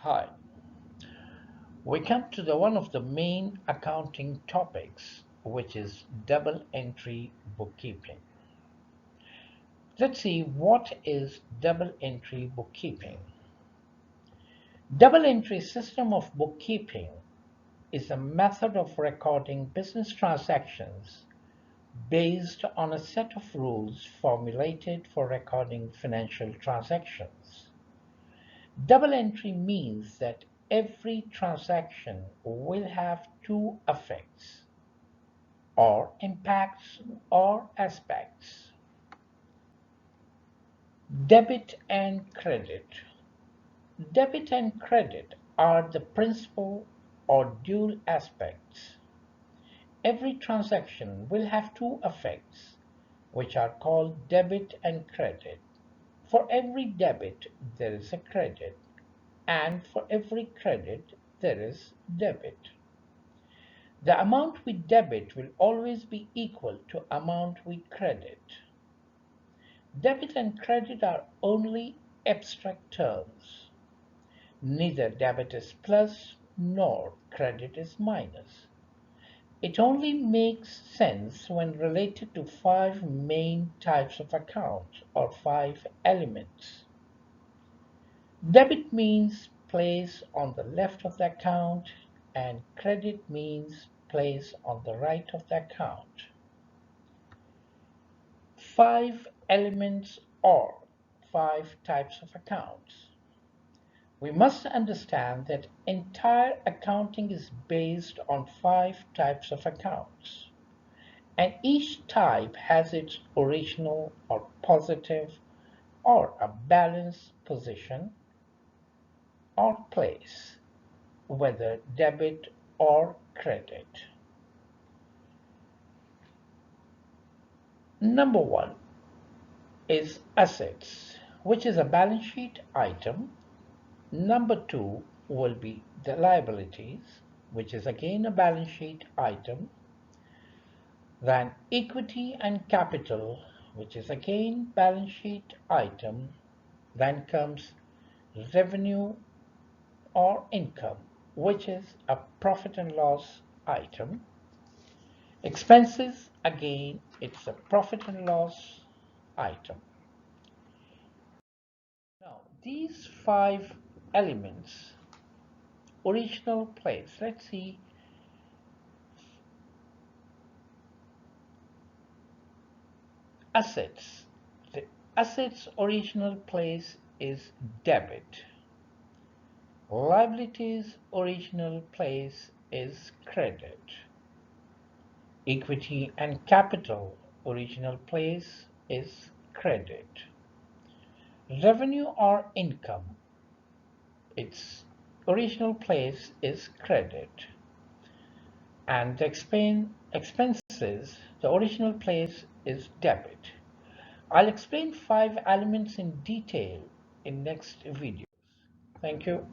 Hi, we come to the one of the main accounting topics, which is double entry bookkeeping. Let's see what is double entry bookkeeping. Double entry system of bookkeeping is a method of recording business transactions based on a set of rules formulated for recording financial transactions. Double entry means that every transaction will have two effects or impacts or aspects. Debit and credit. Debit and credit are the principal or dual aspects. Every transaction will have two effects, which are called debit and credit. For every debit, there is a credit, and for every credit, there is debit. The amount we debit will always be equal to amount we credit. Debit and credit are only abstract terms. Neither debit is plus nor credit is minus. It only makes sense when related to five main types of account or five elements. Debit means place on the left of the account and credit means place on the right of the account. Five elements or five types of accounts. We must understand that entire accounting is based on five types of accounts, and each type has its original or positive or a balanced position or place, whether debit or credit. Number one is assets, which is a balance sheet item. Number two will be the liabilities, which is again a balance sheet item. Then equity and capital, which is again balance sheet item. Then comes revenue or income, which is a profit and loss item. Expenses, again, it's a profit and loss item. Now, these five elements, original place, let's see. Assets. The assets original place is debit. Liabilities original place is credit. Equity and capital original place is credit. Revenue or income, its original place is credit. And the expenses, the original place is debit. I'll explain five elements in detail in next videos. Thank you.